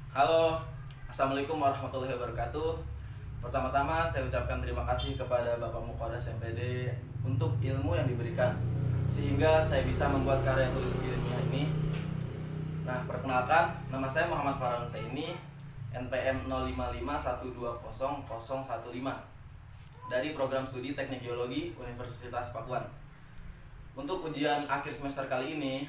Halo, Assalamualaikum warahmatullahi wabarakatuh. Pertama-tama saya ucapkan terima kasih kepada Bapak Muqaddas MPD untuk ilmu yang diberikan sehingga saya bisa membuat karya tulis ilmiah ini. Nah, perkenalkan, nama saya Muhammad Farhan Husaini, NPM 0551200015 dari Program Studi Teknik Geologi Universitas Pakuan. Untuk ujian akhir semester kali ini,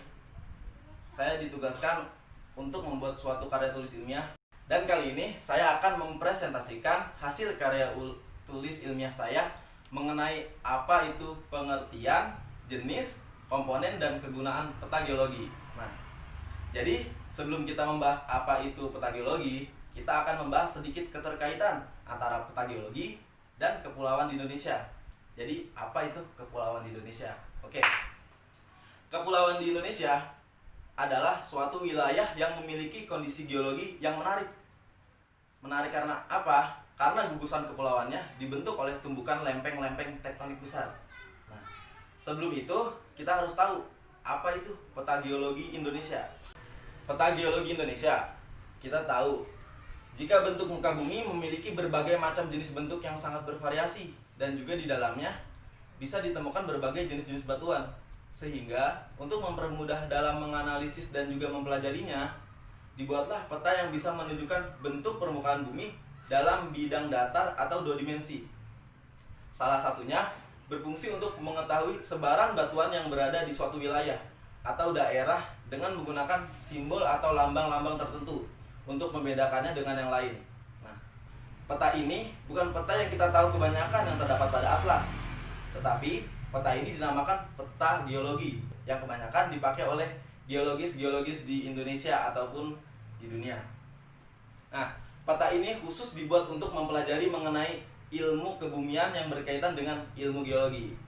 saya ditugaskan untuk membuat suatu karya tulis ilmiah, dan kali ini saya akan mempresentasikan hasil karya tulis ilmiah saya mengenai apa itu pengertian, jenis, komponen, dan kegunaan peta geologi. Nah, jadi sebelum kita membahas apa itu peta geologi, kita akan membahas sedikit keterkaitan antara peta geologi dan kepulauan di Indonesia. Jadi apa itu kepulauan di Indonesia? Oke, kepulauan di Indonesia adalah suatu wilayah yang memiliki kondisi geologi yang menarik. Menarik karena apa? Karena gugusan kepulauannya dibentuk oleh tumbukan lempeng-lempeng tektonik besar. Nah, sebelum itu kita harus tahu apa itu peta geologi Indonesia. Peta geologi Indonesia, kita tahu jika bentuk muka bumi memiliki berbagai macam jenis bentuk yang sangat bervariasi, dan juga di dalamnya bisa ditemukan berbagai jenis-jenis batuan. Sehingga untuk mempermudah dalam menganalisis dan juga mempelajarinya, dibuatlah peta yang bisa menunjukkan bentuk permukaan bumi dalam bidang datar atau dua dimensi. Salah satunya berfungsi untuk mengetahui sebaran batuan yang berada di suatu wilayah atau daerah dengan menggunakan simbol atau lambang-lambang tertentu untuk membedakannya dengan yang lain. Nah, peta ini bukan peta yang kita tahu kebanyakan yang terdapat pada atlas, tetapi peta ini dinamakan peta geologi yang kebanyakan dipakai oleh geologis-geologis di Indonesia ataupun di dunia. Nah, peta ini khusus dibuat untuk mempelajari mengenai ilmu kebumian yang berkaitan dengan ilmu geologi.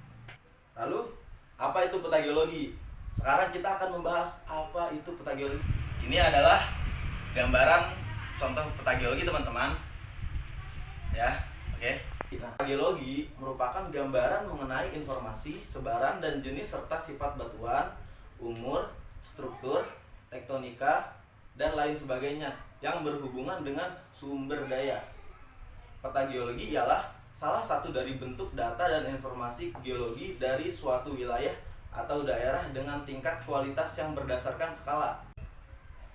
Lalu, apa itu peta geologi? Sekarang kita akan membahas apa itu peta geologi. Ini adalah gambaran contoh peta geologi, teman-teman. Ya, oke. Nah, geologi merupakan gambaran mengenai informasi, sebaran, dan jenis serta sifat batuan, umur, struktur, tektonika, dan lain sebagainya yang berhubungan dengan sumber daya. Peta geologi ialah salah satu dari bentuk data dan informasi geologi dari suatu wilayah atau daerah dengan tingkat kualitas yang berdasarkan skala.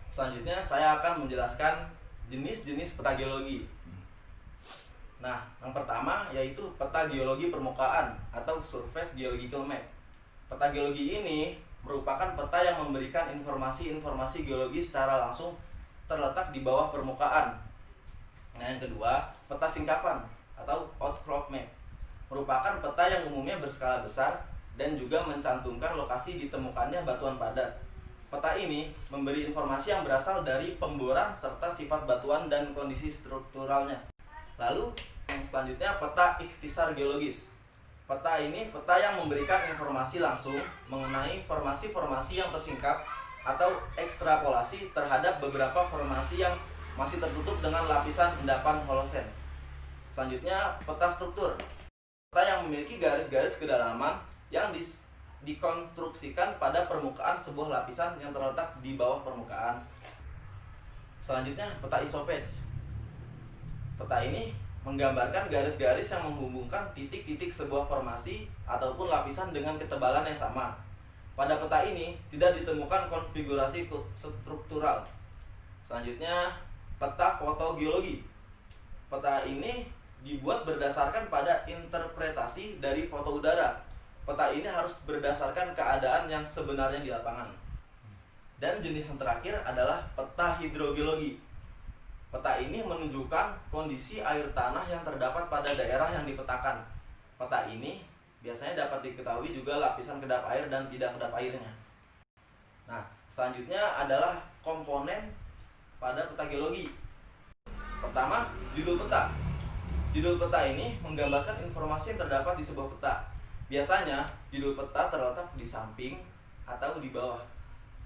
Selanjutnya saya akan menjelaskan jenis-jenis peta geologi. Nah, yang pertama yaitu peta geologi permukaan atau surface geological map. Peta geologi ini merupakan peta yang memberikan informasi-informasi geologi secara langsung terletak di bawah permukaan. Nah, yang kedua, peta singkapan atau outcrop map merupakan peta yang umumnya berskala besar dan juga mencantumkan lokasi ditemukannya batuan padat. Peta ini memberi informasi yang berasal dari pemboran serta sifat batuan dan kondisi strukturalnya. Lalu yang selanjutnya peta ikhtisar geologis. Peta ini peta yang memberikan informasi langsung mengenai formasi-formasi yang tersingkap atau ekstrapolasi terhadap beberapa formasi yang masih tertutup dengan lapisan endapan holosen. Selanjutnya peta struktur. Peta yang memiliki garis-garis kedalaman yang dikonstruksikan pada permukaan sebuah lapisan yang terletak di bawah permukaan. Selanjutnya peta isopage. Peta ini menggambarkan garis-garis yang menghubungkan titik-titik sebuah formasi ataupun lapisan dengan ketebalan yang sama. Pada peta ini tidak ditemukan konfigurasi struktural. Selanjutnya, peta fotogeologi. Peta ini dibuat berdasarkan pada interpretasi dari foto udara. Peta ini harus berdasarkan keadaan yang sebenarnya di lapangan. Dan jenis yang terakhir adalah peta hidrogeologi. Peta ini menunjukkan kondisi air tanah yang terdapat pada daerah yang dipetakan. Peta ini biasanya dapat diketahui juga lapisan kedap air dan tidak kedap airnya. Nah, selanjutnya adalah komponen pada peta geologi. Pertama, judul peta. Judul peta ini menggambarkan informasi yang terdapat di sebuah peta. Biasanya, judul peta terletak di samping atau di bawah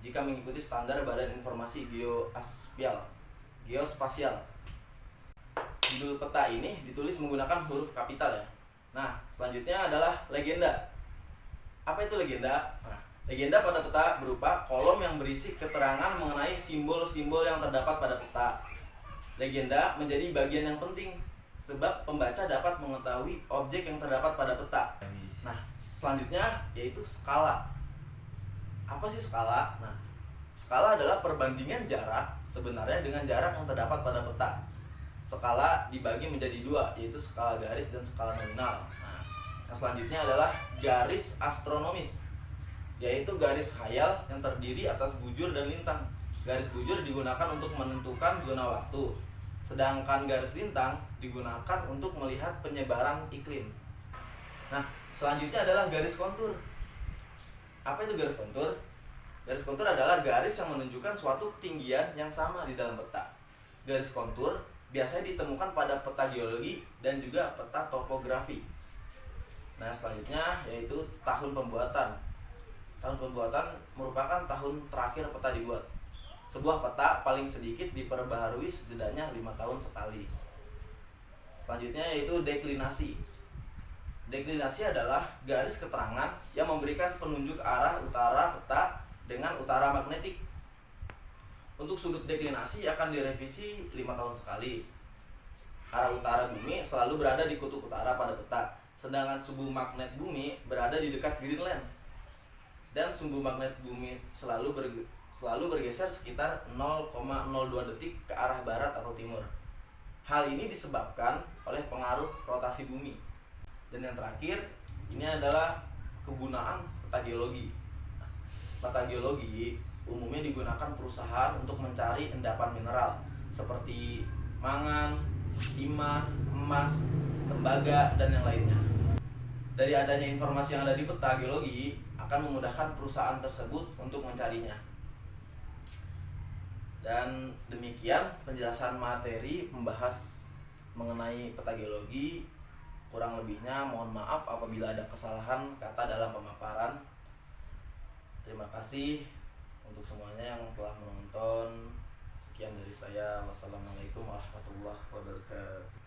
jika mengikuti standar Badan Informasi Geospasial. Judul peta ini ditulis menggunakan huruf kapital ya. Nah, selanjutnya adalah legenda. Apa itu legenda? Nah, legenda pada peta berupa kolom yang berisi keterangan mengenai simbol-simbol yang terdapat pada peta. Legenda menjadi bagian yang penting sebab pembaca dapat mengetahui objek yang terdapat pada peta. Nah, selanjutnya yaitu skala. Apa sih skala? Nah, skala adalah perbandingan jarak sebenarnya dengan jarak yang terdapat pada peta. Skala dibagi menjadi dua, yaitu skala garis dan skala nominal. Nah, yang selanjutnya adalah garis astronomis, yaitu garis khayal yang terdiri atas bujur dan lintang. Garis bujur digunakan untuk menentukan zona waktu, sedangkan garis lintang digunakan untuk melihat penyebaran iklim. Nah, selanjutnya adalah garis kontur. Apa itu garis kontur? Garis kontur adalah garis yang menunjukkan suatu ketinggian yang sama di dalam peta. Garis kontur biasanya ditemukan pada peta geologi dan juga peta topografi. Nah, selanjutnya yaitu tahun pembuatan. Tahun pembuatan merupakan tahun terakhir peta dibuat. Sebuah peta paling sedikit diperbaharui setidaknya 5 tahun sekali. Selanjutnya yaitu deklinasi. Deklinasi adalah garis keterangan yang memberikan penunjuk arah utara peta dengan utara magnetik. Untuk sudut deklinasi akan direvisi 5 tahun sekali. Arah utara bumi selalu berada di kutub utara pada peta, sedangkan sumbu magnet bumi berada di dekat Greenland. Dan sumbu magnet bumi selalu bergeser sekitar 0,02 detik ke arah barat atau timur. Hal ini disebabkan oleh pengaruh rotasi bumi. Dan yang terakhir, ini adalah kegunaan peta geologi. Peta geologi umumnya digunakan perusahaan untuk mencari endapan mineral seperti mangan, timah, emas, tembaga, dan yang lainnya. Dari adanya informasi yang ada di peta geologi akan memudahkan perusahaan tersebut untuk mencarinya. Dan demikian penjelasan materi membahas mengenai peta geologi. Kurang lebihnya mohon maaf apabila ada kesalahan kata dalam pemaparan. Terima kasih untuk semuanya yang telah menonton. Sekian dari saya. Wassalamualaikum warahmatullahi wabarakatuh.